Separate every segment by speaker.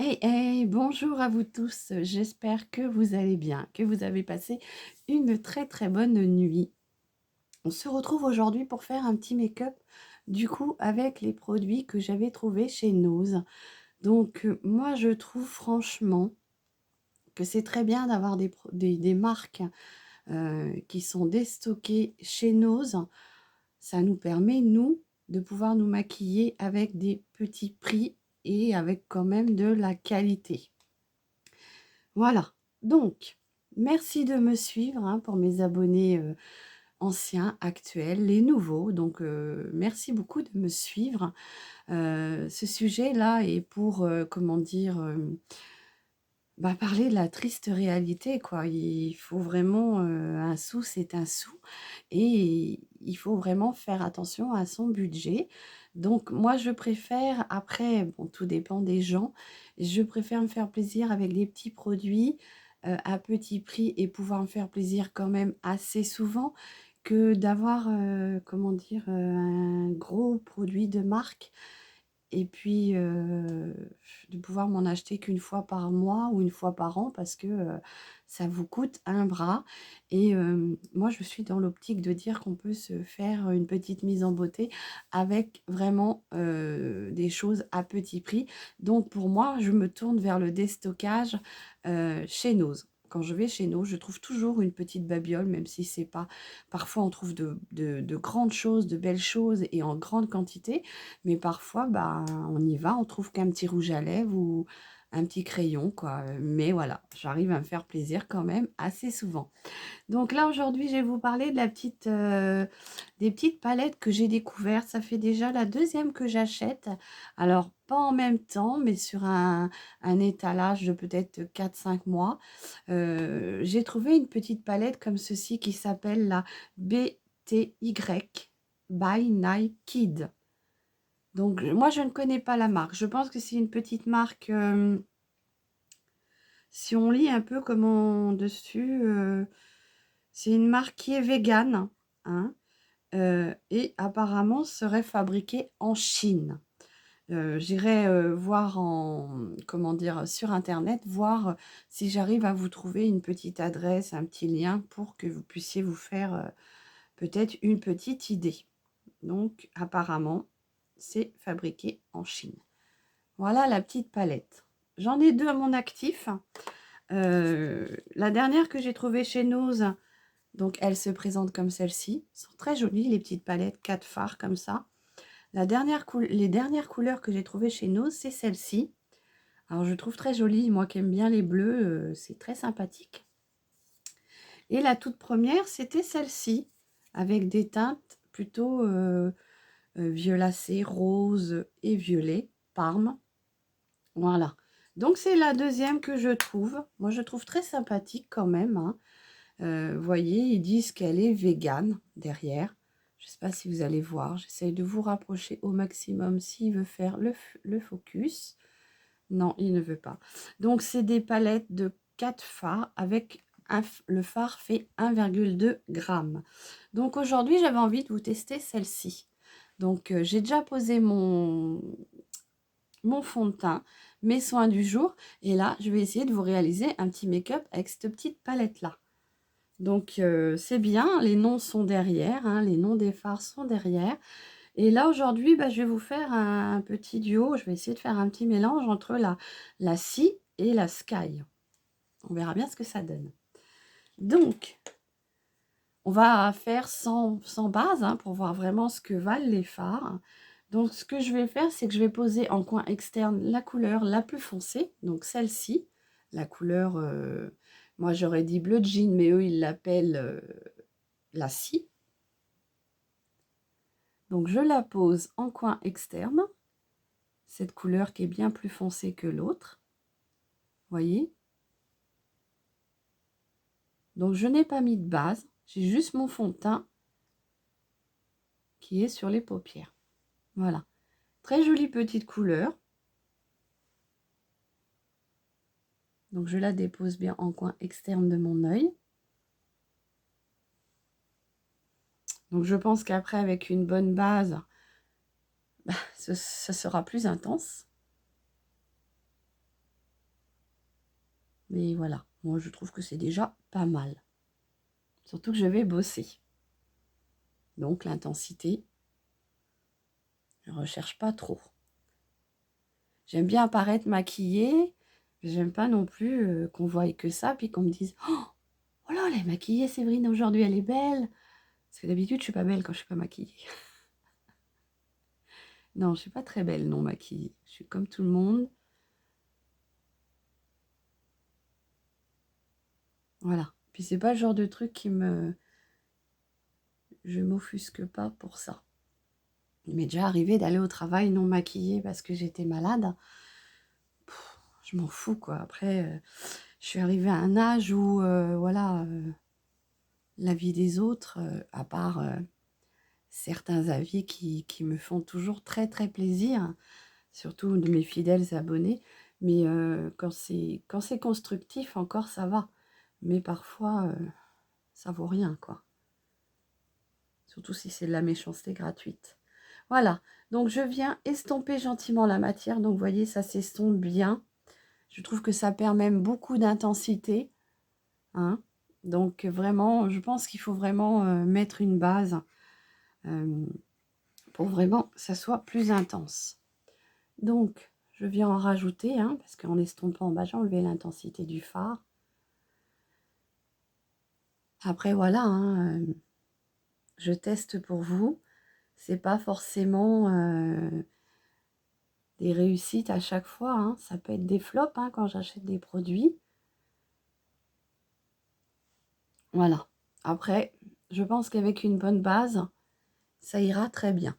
Speaker 1: Hey, hey, bonjour à vous tous. J'espère que vous allez bien, que vous avez passé une très très bonne nuit. On se retrouve aujourd'hui pour faire un petit make-up, du coup, avec les produits que j'avais trouvés chez Nose. Donc, moi, je trouve franchement que c'est très bien d'avoir des marques qui sont déstockées chez Nose. Ça nous permet, nous, de pouvoir nous maquiller avec des petits prix et avec quand même de la qualité. Voilà, donc merci de me suivre, hein, pour mes abonnés, anciens, actuels, les nouveaux. Donc merci beaucoup de me suivre. Ce sujet-là est pour, comment dire? Parler de la triste réalité, quoi. Il faut vraiment, un sou, c'est un sou et il faut vraiment faire attention à son budget. Donc moi, je préfère après, bon, tout dépend des gens, je préfère me faire plaisir avec des petits produits, à petit prix et pouvoir me faire plaisir quand même assez souvent que d'avoir, comment dire? Un gros produit de marque et puis, de pouvoir m'en acheter qu'une fois par mois ou une fois par an parce que, ça vous coûte un bras et moi je suis dans l'optique de dire qu'on peut se faire une petite mise en beauté avec vraiment, des choses à petit prix. Donc pour moi, je me tourne vers le déstockage, chez Nose. Quand je vais chez Nose, je trouve toujours une petite babiole, même si c'est pas parfois on trouve de grandes choses, de belles choses et en grande quantité. Mais parfois, on y va, on trouve qu'un petit rouge à lèvres ou un petit crayon, quoi. Mais voilà, j'arrive à me faire plaisir quand même assez souvent. Donc là, aujourd'hui, je vais vous parler de des petites palettes que j'ai découvertes. Ça fait déjà la deuxième que j'achète. Alors, pas en même temps, mais sur un étalage de peut-être 4 5 mois. J'ai trouvé une petite palette comme ceci qui s'appelle la BTY by Nike. Donc, moi, je ne connais pas la marque. Je pense que c'est une petite marque, si on lit un peu comment dessus, c'est une marque qui est végane, hein, et apparemment serait fabriquée en Chine. J'irai, voir comment dire? Sur internet, voir, si j'arrive à vous trouver une petite adresse, un petit lien pour que vous puissiez vous faire, peut-être une petite idée. Donc apparemment, c'est fabriqué en Chine. Voilà la petite palette. J'en ai 2 à mon actif. La dernière que j'ai trouvée chez Nose, donc elle se présente comme celle-ci. Elles sont très jolies les petites palettes 4 fards comme ça. Les dernières couleurs que j'ai trouvées chez Nose, c'est celle-ci. Alors je trouve très jolie, moi qui aime bien les bleus, c'est très sympathique. Et la toute première, c'était celle-ci, avec des teintes plutôt, violacées, rose et violet, parme. Voilà. Donc c'est la deuxième que je trouve. Moi, je trouve très sympathique quand même, hein. Voyez, ils disent qu'elle est végane derrière. Je ne sais pas si vous allez voir. J'essaye de vous rapprocher au maximum s'il veut faire le focus. Non, il ne veut pas. Donc c'est des palettes de 4 fards avec le fard fait 1,2 g. Donc aujourd'hui, j'avais envie de vous tester celle-ci. Donc j'ai déjà posé mon fond de teint, mes soins du jour. Et là, je vais essayer de vous réaliser un petit make-up avec cette petite palette-là. Donc, c'est bien, les noms sont derrière, hein, les noms des fards sont derrière. Et là, aujourd'hui, je vais vous faire un petit duo. Je vais essayer de faire un petit mélange entre la Sea et la Sky. On verra bien ce que ça donne. Donc, on va faire sans base, hein, pour voir vraiment ce que valent les fards. Donc, ce que je vais faire, c'est que je vais poser en coin externe la couleur la plus foncée, donc celle-ci, la couleur, moi j'aurais dit bleu jean, mais eux ils l'appellent la scie. Donc, je la pose en coin externe, cette couleur qui est bien plus foncée que l'autre, voyez. Donc, je n'ai pas mis de base, j'ai juste mon fond de teint qui est sur les paupières. Voilà, très jolie petite couleur. Donc, je la dépose bien en coin externe de mon œil. Donc, je pense qu'après, avec une bonne base, ça sera plus intense. Mais voilà, moi je trouve que c'est déjà pas mal. Surtout que je vais bosser. Donc l'intensité, je ne recherche pas trop. J'aime bien apparaître maquillée. J'aime pas non plus qu'on voie que ça, puis qu'on me dise oh là, elle est maquillée, Séverine, aujourd'hui, elle est belle. Parce que d'habitude, je suis pas belle quand je suis pas maquillée. Non, je suis pas très belle non maquillée. Je suis comme tout le monde. Voilà. Puis c'est pas le genre de truc qui me... Je m'offusque pas pour ça. Il m'est déjà arrivé d'aller au travail non maquillée parce que j'étais malade. Je m'en fous, quoi. Après, je suis arrivée à un âge où, voilà, la vie des autres, à part certains avis qui me font toujours très, très plaisir, surtout de mes fidèles abonnés. Mais quand c'est constructif, encore, ça va. Mais parfois, ça vaut rien, quoi. Surtout si c'est de la méchanceté gratuite. Voilà, donc je viens estomper gentiment la matière. Donc, vous voyez, ça s'estompe bien. Je trouve que ça perd même beaucoup d'intensité. Hein. Donc, vraiment, je pense qu'il faut vraiment mettre une base pour vraiment que ça soit plus intense. Donc, je viens en rajouter, hein, parce qu'en estompant, j'ai enlevé l'intensité du fard. Après, voilà, hein, je teste pour vous. C'est pas forcément des réussites à chaque fois. Hein. Ça peut être des flops hein, quand j'achète des produits. Voilà. Après, je pense qu'avec une bonne base, ça ira très bien.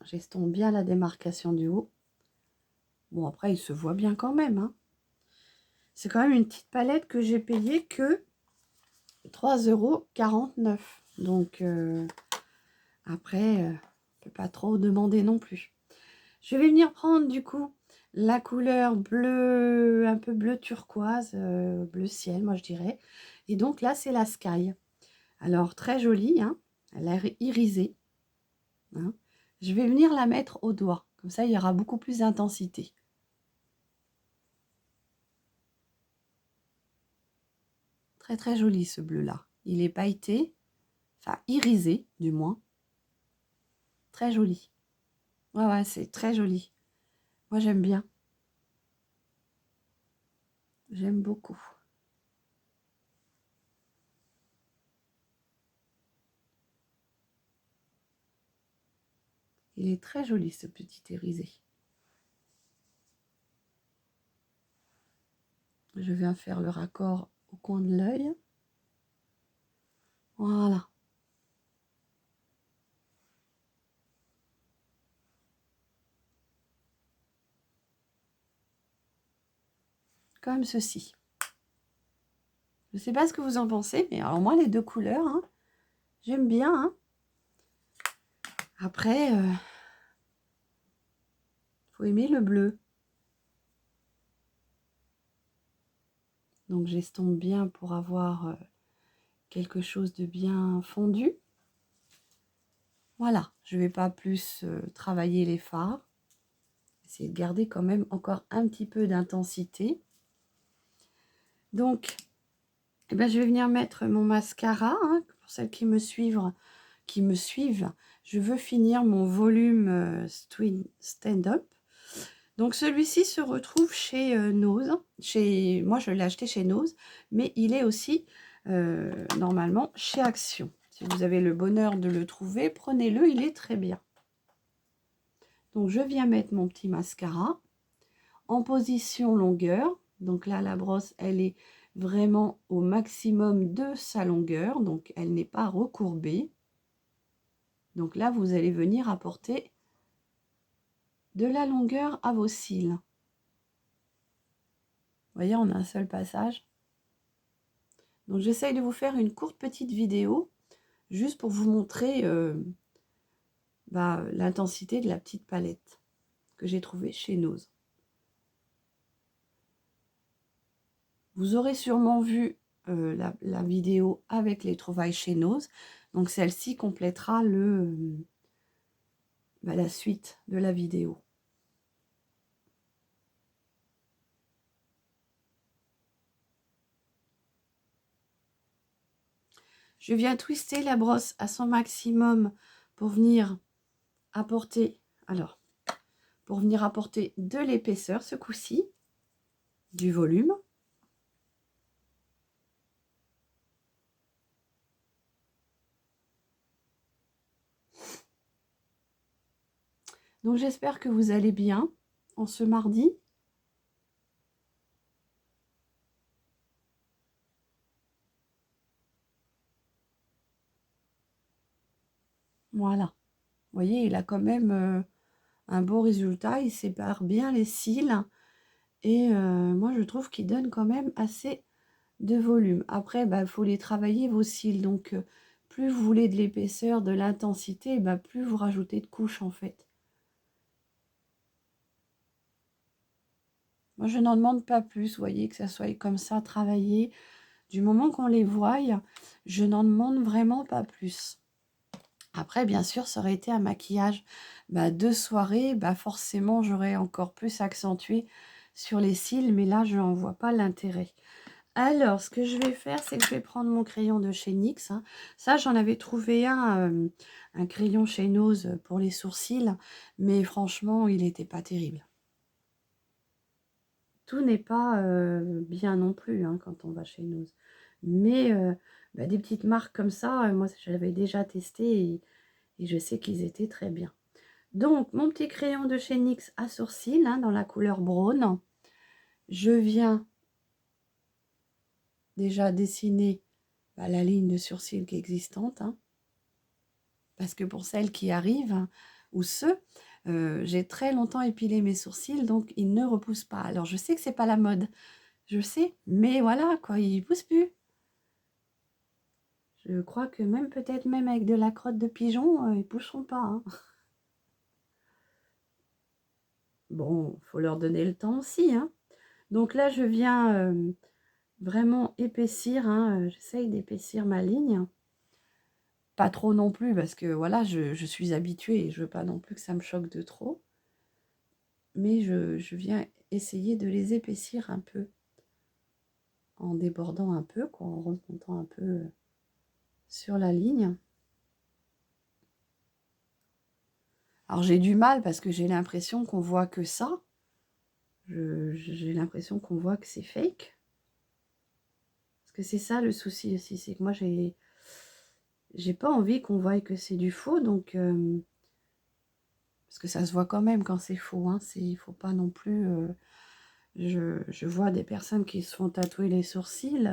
Speaker 1: J'estompe bien la démarcation du haut. Bon, après, il se voit bien quand même. Hein. C'est quand même une petite palette que j'ai payée que 3,49 €. Donc, après, on ne peut pas trop demander non plus. Je vais venir prendre du coup la couleur bleu, un peu bleu turquoise, bleu ciel, moi je dirais. Et donc là, c'est la Sky. Alors, très jolie, hein, elle a l'air irisée. Hein. Je vais venir la mettre au doigt. Comme ça, il y aura beaucoup plus d'intensité. Très, très joli ce bleu-là. Il est pailleté, enfin irisé du moins. Très joli. Ouais, ouais, c'est très joli. Moi, j'aime bien. J'aime beaucoup. Il est très joli, ce petit irisé. Je viens faire le raccord au coin de l'œil. Voilà. Comme ceci. Je ne sais pas ce que vous en pensez, mais alors moi, les deux couleurs, hein, j'aime bien. Hein. Après, faut aimer le bleu. Donc, j'estompe bien pour avoir quelque chose de bien fondu. Voilà, je ne vais pas plus travailler les fards. Essayer de garder quand même encore un petit peu d'intensité. Donc, eh ben, je vais venir mettre mon mascara. Hein, pour celles qui me suivent, je veux finir mon volume Stand Up. Donc, celui-ci se retrouve chez Nose. Moi, je l'ai acheté chez Nose, mais il est aussi normalement chez Action. Si vous avez le bonheur de le trouver, prenez-le, il est très bien. Donc, je viens mettre mon petit mascara en position longueur. Donc là, la brosse, elle est vraiment au maximum de sa longueur. Donc, elle n'est pas recourbée. Donc là, vous allez venir apporter de la longueur à vos cils. Vous voyez, on a un seul passage. Donc, j'essaye de vous faire une courte petite vidéo juste pour vous montrer l'intensité de la petite palette que j'ai trouvée chez Nose. Vous aurez sûrement vu la vidéo avec les trouvailles chez Nose. Donc, celle-ci complétera la suite de la vidéo. Je viens twister la brosse à son maximum pour venir apporter, pour venir apporter de l'épaisseur ce coup-ci, du volume. Donc j'espère que vous allez bien en ce mardi. Voilà. Vous voyez, il a quand même un beau résultat. Il sépare bien les cils. Et moi, je trouve qu'il donne quand même assez de volume. Après, il faut les travailler, vos cils. Donc, plus vous voulez de l'épaisseur, de l'intensité, plus vous rajoutez de couches, en fait. Moi, je n'en demande pas plus, vous voyez, que ça soit comme ça, travaillé. Du moment qu'on les voie, je n'en demande vraiment pas plus. Après, bien sûr, ça aurait été un maquillage de soirée. Forcément, j'aurais encore plus accentué sur les cils. Mais là, je n'en vois pas l'intérêt. Alors, ce que je vais faire, c'est que je vais prendre mon crayon de chez NYX. Ça, j'en avais trouvé un crayon chez Nose pour les sourcils. Mais franchement, il n'était pas terrible. Tout n'est pas bien non plus quand on va chez Nose. Mais des petites marques comme ça, moi, je l'avais déjà testé et je sais qu'ils étaient très bien. Donc, mon petit crayon de chez NYX à sourcils dans la couleur braun. Je viens déjà dessiner la ligne de sourcil qui est existante. Parce que pour celles qui arrivent, ou ceux, j'ai très longtemps épilé mes sourcils, donc ils ne repoussent pas. Alors, je sais que c'est pas la mode, je sais, mais voilà, quoi, ils ne poussent plus. Je crois que même peut-être même avec de la crotte de pigeon, ils ne pousseront pas. Bon, il faut leur donner le temps aussi. Donc là, je viens vraiment épaissir. J'essaye d'épaissir ma ligne. Pas trop non plus, parce que voilà, je suis habituée et je ne veux pas non plus que ça me choque de trop. Mais je viens essayer de les épaissir un peu. En débordant un peu, quoi, en remontant un peu sur la ligne. Alors j'ai du mal parce que j'ai l'impression qu'on voit que ça. J'ai l'impression qu'on voit que c'est fake. Parce que c'est ça le souci aussi, c'est que moi j'ai pas envie qu'on voie que c'est du faux, donc parce que ça se voit quand même quand c'est faux. Il faut pas non plus. Je vois des personnes qui se font tatouer les sourcils.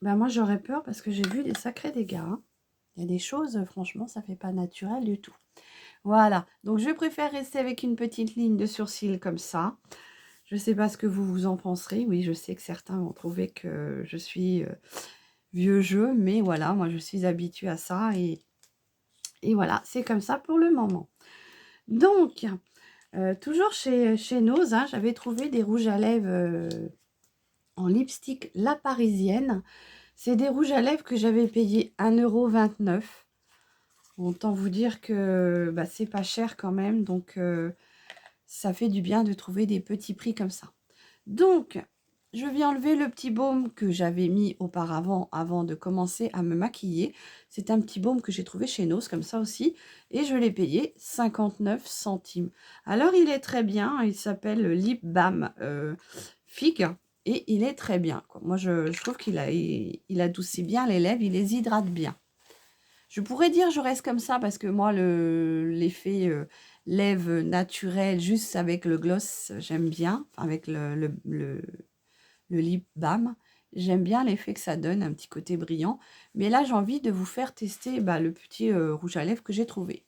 Speaker 1: Moi j'aurais peur parce que j'ai vu des sacrés dégâts. Il y a des choses, franchement, ça fait pas naturel du tout. Voilà, donc je préfère rester avec une petite ligne de sourcils comme ça. Je ne sais pas ce que vous en penserez. Oui, je sais que certains vont trouver que je suis vieux jeu, mais voilà, moi je suis habituée à ça et voilà, c'est comme ça pour le moment. Donc, toujours chez Nose, j'avais trouvé des rouges à lèvres en lipstick La Parisienne. C'est des rouges à lèvres que j'avais payé 1,29 €. Autant vous dire que c'est pas cher quand même, donc ça fait du bien de trouver des petits prix comme ça. Donc, je viens enlever le petit baume que j'avais mis auparavant, avant de commencer à me maquiller. C'est un petit baume que j'ai trouvé chez Nose, comme ça aussi, et je l'ai payé 59 centimes. Alors, il est très bien, il s'appelle Lip Balm Figue, et il est très bien, quoi. Moi, je trouve il adoucit bien les lèvres, il les hydrate bien. Je pourrais dire je reste comme ça parce que moi, l'effet lèvres naturel juste avec le gloss, j'aime bien. Enfin, avec le lip balm, j'aime bien l'effet que ça donne, un petit côté brillant. Mais là, j'ai envie de vous faire tester le petit rouge à lèvres que j'ai trouvé.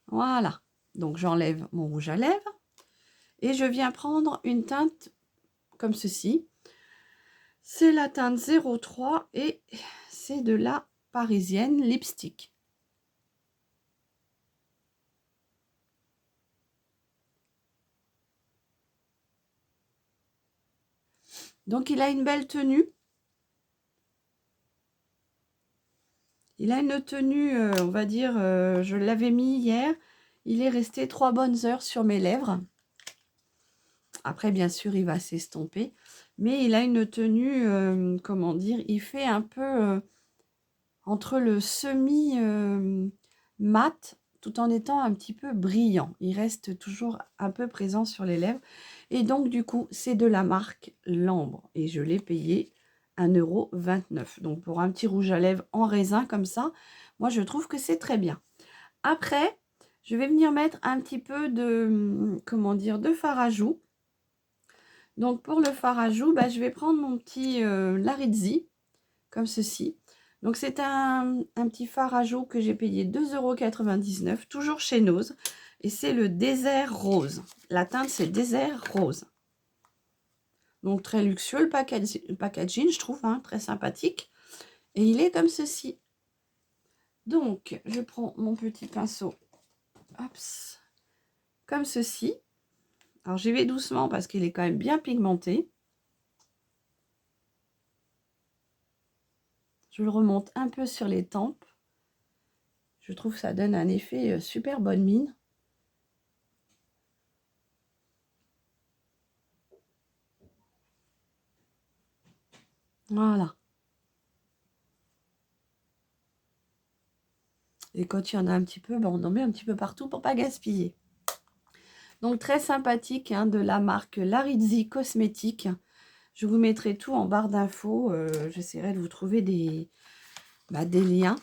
Speaker 1: Voilà. Donc, j'enlève mon rouge à lèvres et je viens prendre une teinte comme ceci. C'est la teinte 03 et c'est de la Parisienne Lipstick. Donc, il a une belle tenue. Il a une tenue, on va dire, je l'avais mis hier. Il est resté 3 bonnes heures sur mes lèvres. Après, bien sûr, il va s'estomper. mais il a une tenue, comment dire? Il fait un peu, entre le semi, mat, tout en étant un petit peu brillant. Il reste toujours un peu présent sur les lèvres et donc du coup, c'est de la marque Lambre et je l'ai payé 1,29 €. Donc pour un petit rouge à lèvres en raisin comme ça, moi je trouve que c'est très bien. Après, je vais venir mettre un petit peu de, comment dire? De fard à joues. Donc pour le fard à joues, bah, je vais prendre mon petit, Larizzi, comme ceci. Donc c'est un petit fard à joues que j'ai payé 2,99 €, toujours chez Nose. Et c'est le désert rose. La teinte, c'est désert rose. Donc très luxueux, le packaging, je trouve, hein, très sympathique. Et il est comme ceci. Donc, je prends mon petit pinceau, hops, comme ceci. Alors j'y vais doucement parce qu'il est quand même bien pigmenté. Je le remonte un peu sur les tempes. Je trouve que ça donne un effet super bonne mine. Voilà. Et quand il y en a un petit peu, ben on en met un petit peu partout pour pas gaspiller. Donc très sympathique, hein, de la marque Larizzi Cosmétiques. Je vous mettrai tout en barre d'infos. J'essaierai de vous trouver des liens.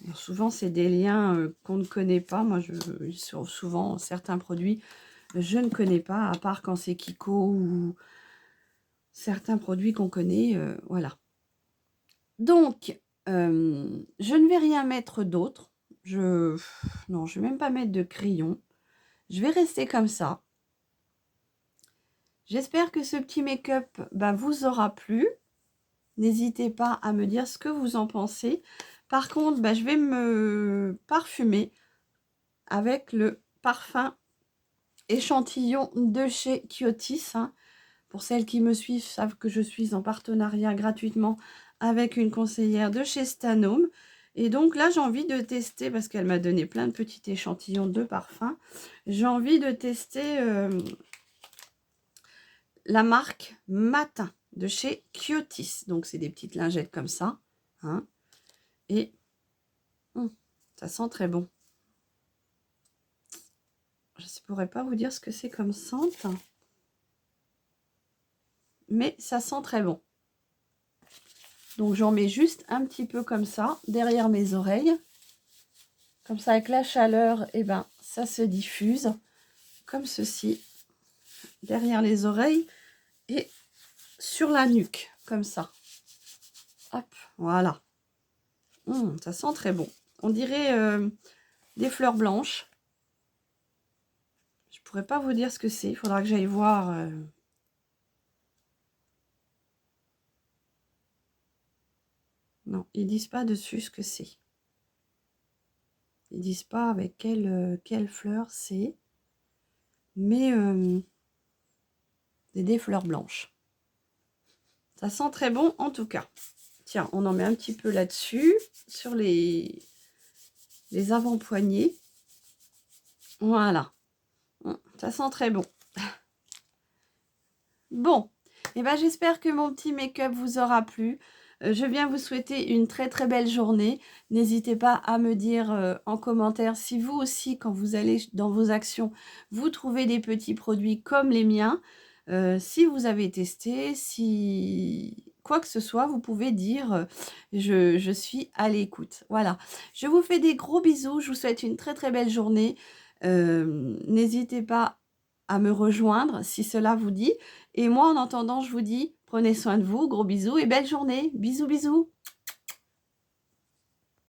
Speaker 1: Alors, souvent, c'est des liens qu'on ne connaît pas. Moi, souvent, certains produits, je ne connais pas, à part quand c'est Kiko ou certains produits qu'on connaît. Voilà. Donc, je ne vais rien mettre d'autre. Non, je ne vais même pas mettre de crayon. Je vais rester comme ça. J'espère que ce petit make-up vous aura plu. N'hésitez pas à me dire ce que vous en pensez. Par contre, je vais me parfumer avec le parfum échantillon de chez Kiotis. Hein. Pour celles qui me suivent, savent que je suis en partenariat gratuitement avec une conseillère de chez Stanome. Et donc là, j'ai envie de tester, parce qu'elle m'a donné plein de petits échantillons de parfums. J'ai envie de tester la marque Matin de chez Kiotis. Donc, c'est des petites lingettes comme ça. Hein. Et ça sent très bon. Je ne pourrais pas vous dire ce que c'est comme sente. Mais ça sent très bon. Donc, j'en mets juste un petit peu comme ça, derrière mes oreilles. Comme ça, avec la chaleur, ça se diffuse. Comme ceci. Derrière les oreilles. Et sur la nuque. Comme ça. Hop, voilà. Ça sent très bon. On dirait des fleurs blanches. Je pourrais pas vous dire ce que c'est. Il faudra que j'aille voir. Non, ils disent pas dessus ce que c'est. Ils disent pas avec quelle fleur c'est. Mais c'est des fleurs blanches. Ça sent très bon en tout cas. Tiens, on en met un petit peu là-dessus, sur les avant-poignets. Voilà. Ça sent très bon. Bon, et j'espère que mon petit make-up vous aura plu. Je viens vous souhaiter une très très belle journée. N'hésitez pas à me dire en commentaire si vous aussi, quand vous allez dans vos actions, vous trouvez des petits produits comme les miens. Si vous avez testé, si quoi que ce soit, vous pouvez dire je suis à l'écoute. Voilà. Je vous fais des gros bisous. Je vous souhaite une très très belle journée. N'hésitez pas à me rejoindre si cela vous dit. Et moi, en attendant, je vous dis, prenez soin de vous, gros bisous et belle journée. Bisous, bisous.